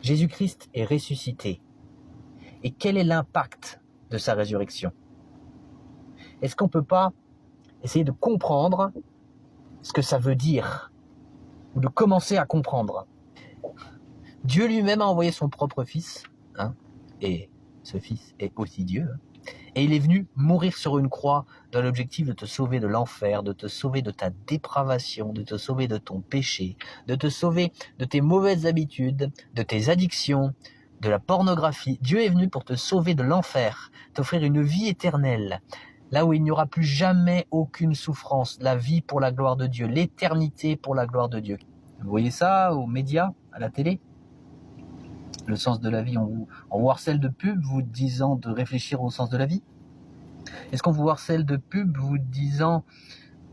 Jésus-Christ est ressuscité. Et quel est l'impact de sa résurrection? Est-ce qu'on ne peut pas essayer de comprendre ce que ça veut dire, ou de commencer à comprendre? Dieu lui-même a envoyé son propre Fils, et ce Fils est aussi Dieu, et il est venu mourir sur une croix dans l'objectif de te sauver de l'enfer, de te sauver de ta dépravation, de te sauver de ton péché, de te sauver de tes mauvaises habitudes, de tes addictions, de la pornographie. Dieu est venu pour te sauver de l'enfer, t'offrir une vie éternelle, là où il n'y aura plus jamais aucune souffrance, la vie pour la gloire de Dieu, l'éternité pour la gloire de Dieu. Vous voyez ça aux médias, à la télé? Le sens de la vie, on vous harcèle de pub vous disant de réfléchir au sens de la vie? Est-ce qu'on vous harcèle de pub vous disant,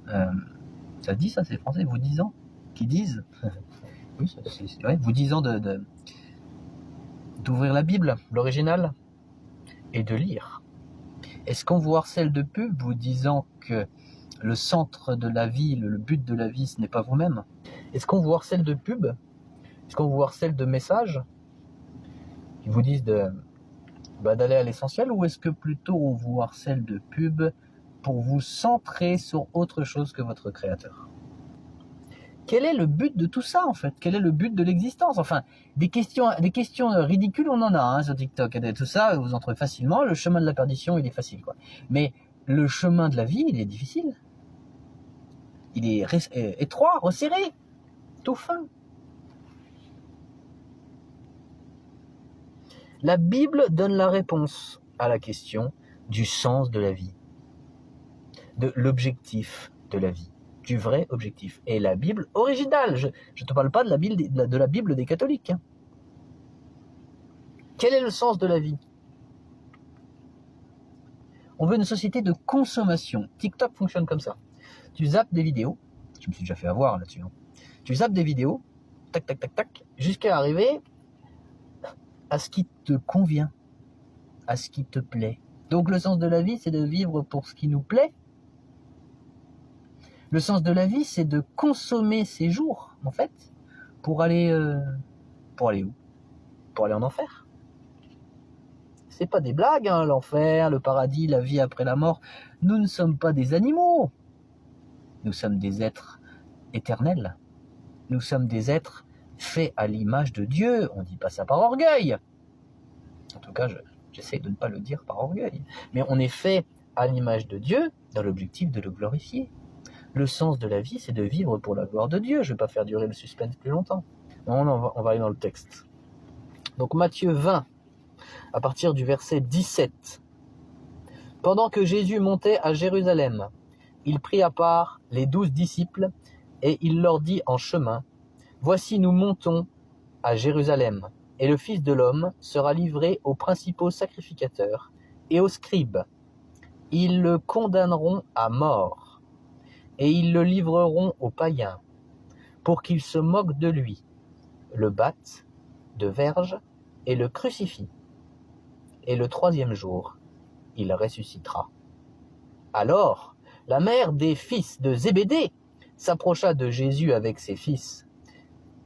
ça dit ça, c'est français, vous disant, qui disent, oui, c'est vrai, vous disant d'ouvrir la Bible, l'original, et de lire? Est-ce qu'on vous harcèle de pub vous disant que le centre de la vie, le but de la vie, ce n'est pas vous-même? Est-ce qu'on vous harcèle de pub? Est-ce qu'on vous harcèle de messages qui vous disent d'aller à l'essentiel, ou est-ce que plutôt on vous harcèle de pub pour vous centrer sur autre chose que votre Créateur? Quel est le but de tout ça, en fait? Quel est le but de l'existence? Enfin, des questions ridicules, on en a sur TikTok. Et tout ça, vous en trouvez facilement. Le chemin de la perdition, il est facile, quoi. Mais le chemin de la vie, il est difficile. Il est étroit, resserré, tout fin. La Bible donne la réponse à la question du sens de la vie, de l'objectif de la vie, du vrai objectif. Et la Bible originale, je ne te parle pas de la Bible des catholiques. Quel est le sens de la vie? On veut une société de consommation. TikTok fonctionne comme ça. Tu zappes des vidéos, je me suis déjà fait avoir là-dessus. Tu zappes des vidéos, tac, tac, tac, tac, jusqu'à arriver à ce qui te convient, à ce qui te plaît. Donc le sens de la vie, c'est de vivre pour ce qui nous plaît. Le sens de la vie, c'est de consommer ses jours, en fait, pour aller où? Pour aller en enfer. C'est pas des blagues, l'enfer, le paradis, la vie après la mort. Nous ne sommes pas des animaux. Nous sommes des êtres éternels. Nous sommes des êtres faits à l'image de Dieu. On ne dit pas ça par orgueil. En tout cas, j'essaie de ne pas le dire par orgueil. Mais on est fait à l'image de Dieu dans l'objectif de le glorifier. Le sens de la vie, c'est de vivre pour la gloire de Dieu. Je ne vais pas faire durer le suspense plus longtemps. Non, on va aller dans le texte. Donc Matthieu 20, à partir du verset 17. Pendant que Jésus montait à Jérusalem, il prit à part les 12 disciples et il leur dit en chemin, « Voici, nous montons à Jérusalem, et le Fils de l'homme sera livré aux principaux sacrificateurs et aux scribes. Ils le condamneront à mort, et ils le livreront aux païens, pour qu'ils se moquent de lui, le battent de verges et le crucifient. Et le 3e jour, il ressuscitera. » Alors, la mère des fils de Zébédée s'approcha de Jésus avec ses fils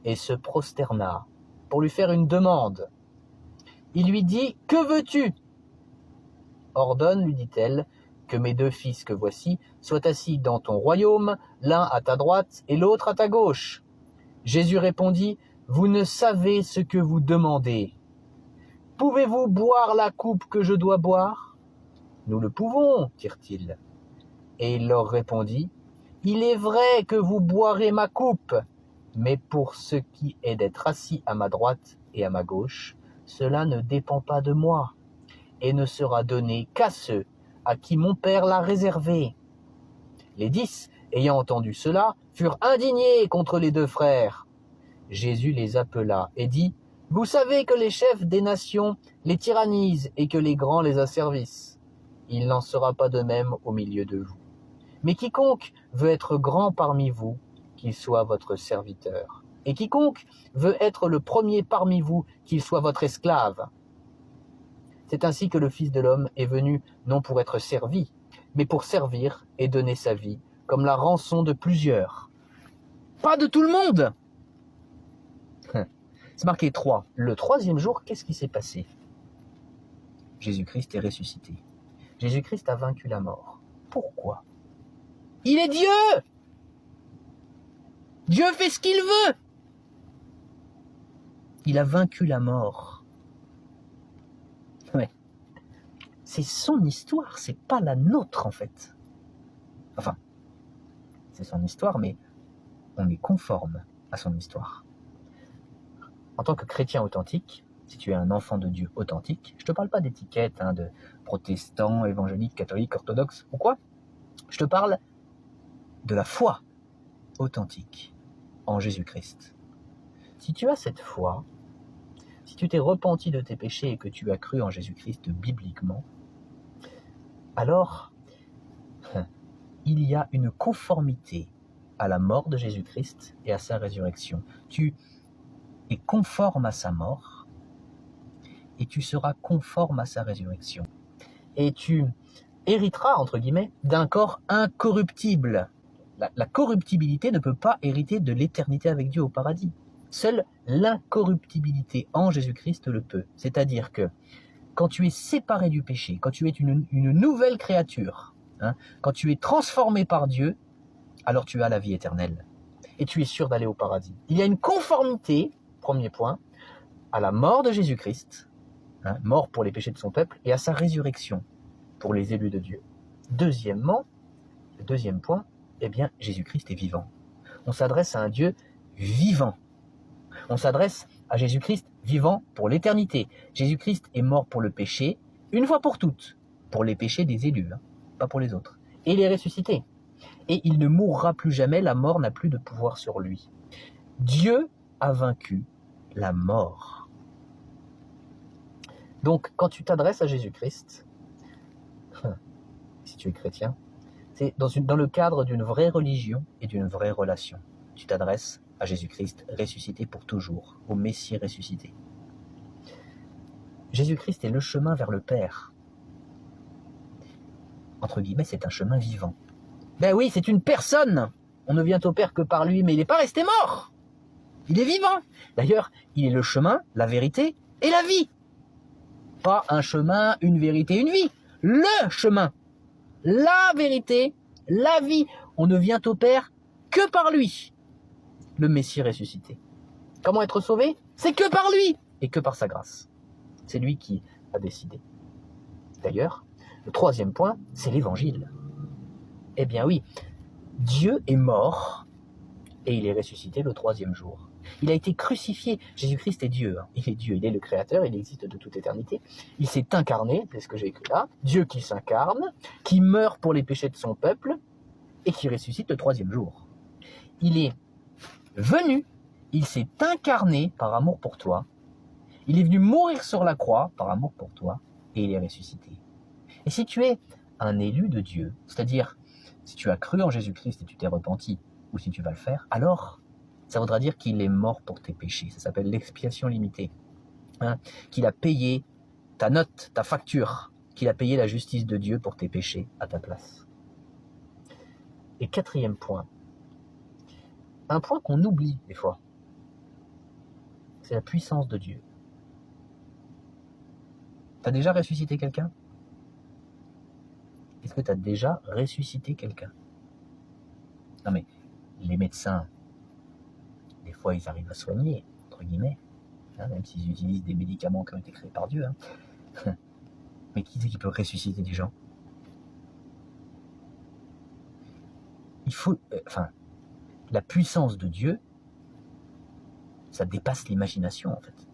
et se prosterna pour lui faire une demande. Il lui dit, « Que veux-tu ? » « Ordonne, lui dit-elle, que mes 2 fils que voici soient assis dans ton royaume, l'un à ta droite et l'autre à ta gauche. » Jésus répondit, « Vous ne savez ce que vous demandez. Pouvez-vous boire la coupe que je dois boire ? » Nous le pouvons, dirent-ils. Et il leur répondit, « Il est vrai que vous boirez ma coupe, mais pour ce qui est d'être assis à ma droite et à ma gauche, cela ne dépend pas de moi, et ne sera donné qu'à ceux à qui mon Père l'a réservé. » Les 10, ayant entendu cela, furent indignés contre les 2 frères. Jésus les appela et dit, « Vous savez que les chefs des nations les tyrannisent et que les grands les asservissent. Il n'en sera pas de même au milieu de vous. Mais quiconque veut être grand parmi vous, qu'il soit votre serviteur. Et quiconque veut être le premier parmi vous, qu'il soit votre esclave. C'est ainsi que le Fils de l'homme est venu non pour être servi, mais pour servir et donner sa vie comme la rançon de plusieurs. Pas de tout le monde. C'est marqué 3. Le troisième jour, qu'est-ce qui s'est passé? Jésus-Christ est ressuscité. Jésus-Christ a vaincu la mort. Pourquoi? Il est Dieu! Dieu fait ce qu'il veut! Il a vaincu la mort. Ouais. C'est son histoire, c'est pas la nôtre en fait. Enfin, c'est son histoire, mais on est conforme à son histoire. En tant que chrétien authentique, si tu es un enfant de Dieu authentique, je te parle pas d'étiquette, de protestant, évangélique, catholique, orthodoxe ou quoi. Je te parle de la foi authentique en Jésus-Christ. Si tu as cette foi, si tu t'es repenti de tes péchés et que tu as cru en Jésus-Christ bibliquement, alors il y a une conformité à la mort de Jésus-Christ et à sa résurrection. Tu es conforme à sa mort et tu seras conforme à sa résurrection. Et tu hériteras, entre guillemets, d'un corps incorruptible. La corruptibilité ne peut pas hériter de l'éternité avec Dieu au paradis. Seule l'incorruptibilité en Jésus-Christ le peut. C'est-à-dire que quand tu es séparé du péché, quand tu es une nouvelle créature, quand tu es transformé par Dieu, alors tu as la vie éternelle. Et tu es sûr d'aller au paradis. Il y a une conformité, premier point, à la mort de Jésus-Christ, mort pour les péchés de son peuple, et à sa résurrection pour les élus de Dieu. Deuxièmement, le deuxième point, eh bien, Jésus-Christ est vivant. On s'adresse à un Dieu vivant. On s'adresse à Jésus-Christ vivant pour l'éternité. Jésus-Christ est mort pour le péché, une fois pour toutes, pour les péchés des élus, pas pour les autres. Et il est ressuscité. Et il ne mourra plus jamais, la mort n'a plus de pouvoir sur lui. Dieu a vaincu la mort. Donc, quand tu t'adresses à Jésus-Christ, si tu es chrétien, c'est dans le cadre d'une vraie religion et d'une vraie relation. Tu t'adresses à Jésus-Christ ressuscité pour toujours, au Messie ressuscité. Jésus-Christ est le chemin vers le Père. Entre guillemets, c'est un chemin vivant. Ben oui, c'est une personne. On ne vient au Père que par lui, mais il n'est pas resté mort. Il est vivant. D'ailleurs, il est le chemin, la vérité et la vie. Pas un chemin, une vérité, une vie. Le chemin, la vérité, la vie. On ne vient au Père que par lui. Le Messie ressuscité. Comment être sauvé? C'est que par lui et que par sa grâce. C'est lui qui a décidé. D'ailleurs, le troisième point, c'est l'évangile. Eh bien oui, Dieu est mort et il est ressuscité le troisième jour. Il a été crucifié. Jésus-Christ est Dieu. Il est Dieu, il est le Créateur, il existe de toute éternité. Il s'est incarné, c'est ce que j'ai écrit là. Dieu qui s'incarne, qui meurt pour les péchés de son peuple et qui ressuscite le troisième jour. Il est venu, il s'est incarné par amour pour toi. Il est venu mourir sur la croix par amour pour toi et il est ressuscité. Et si tu es un élu de Dieu, c'est-à-dire si tu as cru en Jésus-Christ et tu t'es repenti, ou si tu vas le faire, alors ça voudra dire qu'il est mort pour tes péchés. Ça s'appelle l'expiation limitée. Qu'il a payé ta note, ta facture, qu'il a payé la justice de Dieu pour tes péchés à ta place. Et quatrième point, un point qu'on oublie des fois, c'est la puissance de Dieu. Tu as déjà ressuscité quelqu'un? Est-ce que tu as déjà ressuscité quelqu'un? Non mais, les médecins, des fois ils arrivent à soigner, entre guillemets, même s'ils utilisent des médicaments qui ont été créés par Dieu. Mais qui dit qu'il peut ressusciter des gens? Il faut, la puissance de Dieu, ça dépasse l'imagination en fait.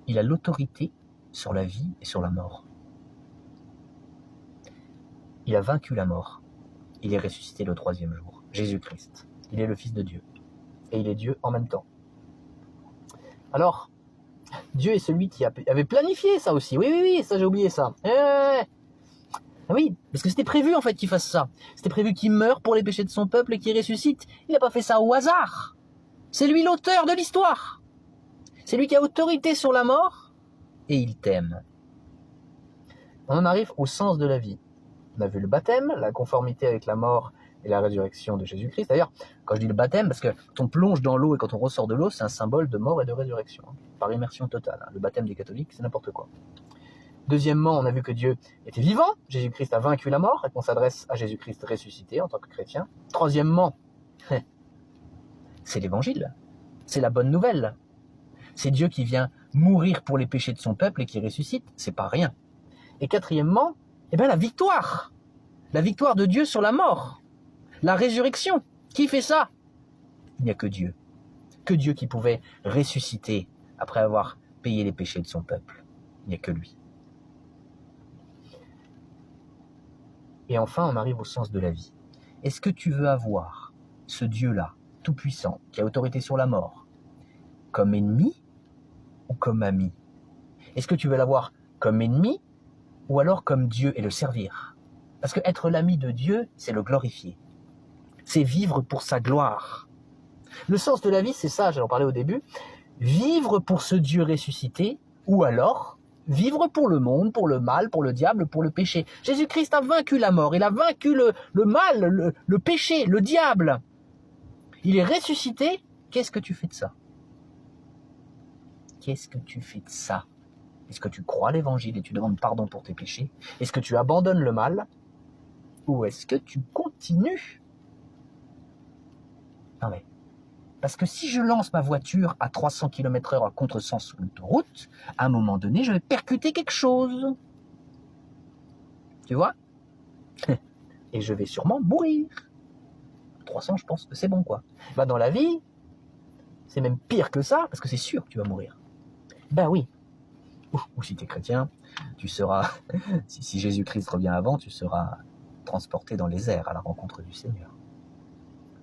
Il a l'autorité sur la vie et sur la mort. Il a vaincu la mort. Il est ressuscité le troisième jour. Jésus-Christ. Il est le Fils de Dieu. Et il est Dieu en même temps. Alors, Dieu est celui qui avait planifié ça aussi. Oui, ça j'ai oublié ça. Oui, parce que c'était prévu en fait qu'il fasse ça. C'était prévu qu'il meure pour les péchés de son peuple et qu'il ressuscite. Il n'a pas fait ça au hasard. C'est lui l'auteur de l'histoire. C'est lui qui a autorité sur la mort et il t'aime. On en arrive au sens de la vie. On a vu le baptême, la conformité avec la mort et la résurrection de Jésus-Christ. D'ailleurs, quand je dis le baptême, parce que quand on plonge dans l'eau et quand on ressort de l'eau, c'est un symbole de mort et de résurrection, par immersion totale. Le baptême des catholiques, c'est n'importe quoi. Deuxièmement, on a vu que Dieu était vivant, Jésus-Christ a vaincu la mort et qu'on s'adresse à Jésus-Christ ressuscité en tant que chrétien. Troisièmement, c'est l'évangile, c'est la bonne nouvelle. C'est Dieu qui vient mourir pour les péchés de son peuple et qui ressuscite, c'est pas rien. Et quatrièmement, la victoire de Dieu sur la mort, la résurrection. Qui fait ça? Il n'y a que Dieu qui pouvait ressusciter après avoir payé les péchés de son peuple. Il n'y a que lui. Et enfin, on arrive au sens de la vie. Est-ce que tu veux avoir ce Dieu-là, tout-puissant, qui a autorité sur la mort, comme ennemi ou comme ami? Est-ce que tu veux l'avoir comme ennemi ou alors comme Dieu et le servir? Parce que être l'ami de Dieu, c'est le glorifier. C'est vivre pour sa gloire. Le sens de la vie, c'est ça, j'en parlais au début. Vivre pour ce Dieu ressuscité ou alors vivre pour le monde, pour le mal, pour le diable, pour le péché. Jésus-Christ a vaincu la mort, il a vaincu le mal, le péché, le diable. Il est ressuscité. Qu'est-ce que tu fais de ça? Qu'est-ce que tu fais de ça? Est-ce que tu crois l'évangile et tu demandes pardon pour tes péchés? Est-ce que tu abandonnes le mal? Ou est-ce que tu continues? Non mais, parce que si je lance ma voiture à 300 km/h à contresens sur l'autoroute, à un moment donné, je vais percuter quelque chose. Tu vois? Et je vais sûrement mourir. 300, je pense que c'est bon, quoi. Dans la vie, c'est même pire que ça, parce que c'est sûr que tu vas mourir. Oui. Ou si tu es chrétien, tu seras, si Jésus-Christ revient avant, tu seras transporté dans les airs à la rencontre du Seigneur.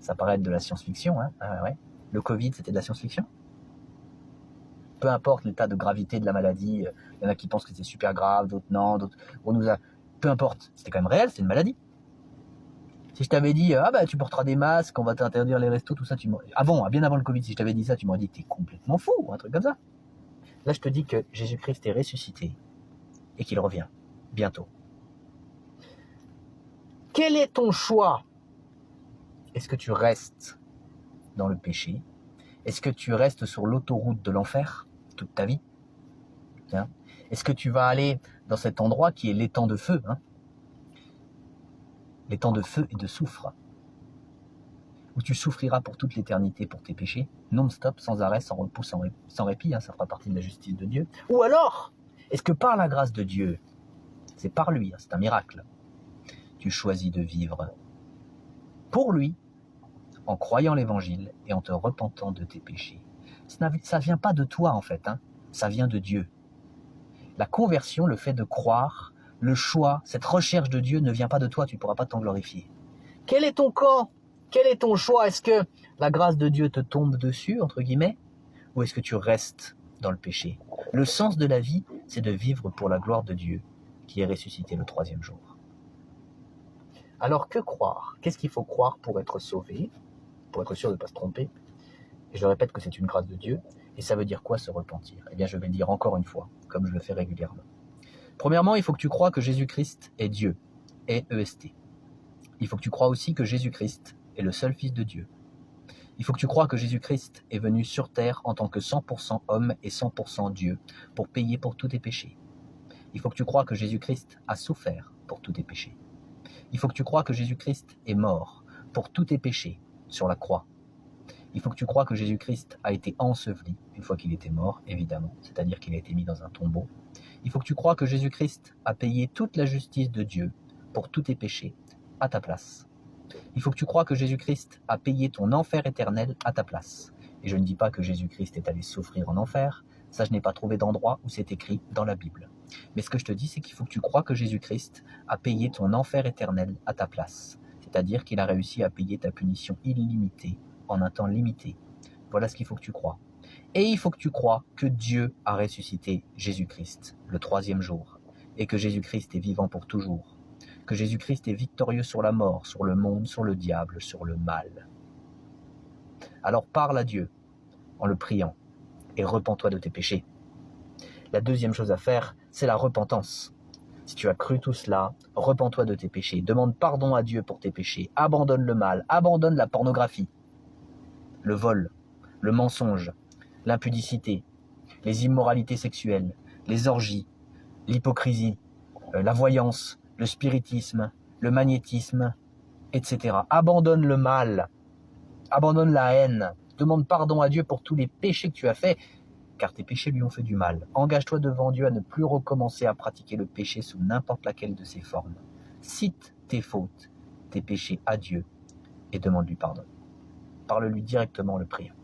Ça paraît être de la science-fiction, hein? Ouais. Le Covid, c'était de la science-fiction? Peu importe l'état de gravité de la maladie, il y en a qui pensent que c'est super grave, d'autres non, d'autres... Peu importe, c'était quand même réel, c'est une maladie. Si je t'avais dit, tu porteras des masques, on va t'interdire les restos, tout ça, bien avant le Covid, si je t'avais dit ça, tu m'aurais dit que t'es complètement fou, ou un truc comme ça. Là, je te dis que Jésus-Christ est ressuscité et qu'il revient bientôt. Quel est ton choix? Est-ce que tu restes dans le péché? Est-ce que tu restes sur l'autoroute de l'enfer toute ta vie? Est-ce que tu vas aller dans cet endroit qui est l'étang de feu, l'étang de feu et de soufre, où tu souffriras pour toute l'éternité pour tes péchés, non-stop, sans arrêt, sans repos, sans répit, ça fera partie de la justice de Dieu. Ou alors, est-ce que par la grâce de Dieu, c'est par lui, c'est un miracle, tu choisis de vivre pour lui, en croyant l'évangile et en te repentant de tes péchés? Ça ne vient pas de toi en fait, ça vient de Dieu. La conversion, le fait de croire, le choix, cette recherche de Dieu ne vient pas de toi, tu ne pourras pas t'en glorifier. Quel est ton camp? Quel est ton choix? Est-ce que la grâce de Dieu te tombe dessus, entre guillemets, ou est-ce que tu restes dans le péché? Le sens de la vie, c'est de vivre pour la gloire de Dieu, qui est ressuscité le 3e jour. Alors que croire? Qu'est-ce qu'il faut croire pour être sauvé, pour être sûr de ne pas se tromper? Et je répète que c'est une grâce de Dieu. Et ça veut dire quoi, se repentir? Eh bien, je vais le dire encore une fois, comme je le fais régulièrement. Premièrement, il faut que tu crois que Jésus-Christ est Dieu, E-S-T. Il faut que tu crois aussi que Jésus-Christ est le seul Fils de Dieu. Il faut que tu crois que Jésus-Christ est venu sur terre en tant que 100% homme et 100% Dieu pour payer pour tous tes péchés. Il faut que tu crois que Jésus-Christ a souffert pour tous tes péchés. Il faut que tu crois que Jésus-Christ est mort pour tous tes péchés sur la croix. Il faut que tu crois que Jésus-Christ a été enseveli une fois qu'il était mort, évidemment, c'est-à-dire qu'il a été mis dans un tombeau. Il faut que tu crois que Jésus-Christ a payé toute la justice de Dieu pour tous tes péchés à ta place. Il faut que tu crois que Jésus-Christ a payé ton enfer éternel à ta place. Et je ne dis pas que Jésus-Christ est allé souffrir en enfer, ça je n'ai pas trouvé d'endroit où c'est écrit dans la Bible. Mais ce que je te dis, c'est qu'il faut que tu crois que Jésus-Christ a payé ton enfer éternel à ta place. C'est-à-dire qu'il a réussi à payer ta punition illimitée en un temps limité. Voilà ce qu'il faut que tu crois. Et il faut que tu crois que Dieu a ressuscité Jésus-Christ le 3e jour, et que Jésus-Christ est vivant pour toujours, que Jésus-Christ est victorieux sur la mort, sur le monde, sur le diable, sur le mal. Alors parle à Dieu en le priant, et repens-toi de tes péchés. La 2e chose à faire, c'est la repentance. Si tu as cru tout cela, repens-toi de tes péchés, demande pardon à Dieu pour tes péchés, abandonne le mal, abandonne la pornographie, le vol, le mensonge, l'impudicité, les immoralités sexuelles, les orgies, l'hypocrisie, la voyance, le spiritisme, le magnétisme, etc. Abandonne le mal, abandonne la haine, demande pardon à Dieu pour tous les péchés que tu as faits, car tes péchés lui ont fait du mal. Engage-toi devant Dieu à ne plus recommencer à pratiquer le péché sous n'importe laquelle de ses formes. Cite tes fautes, tes péchés à Dieu et demande-lui pardon. Parle-lui directement en le priant.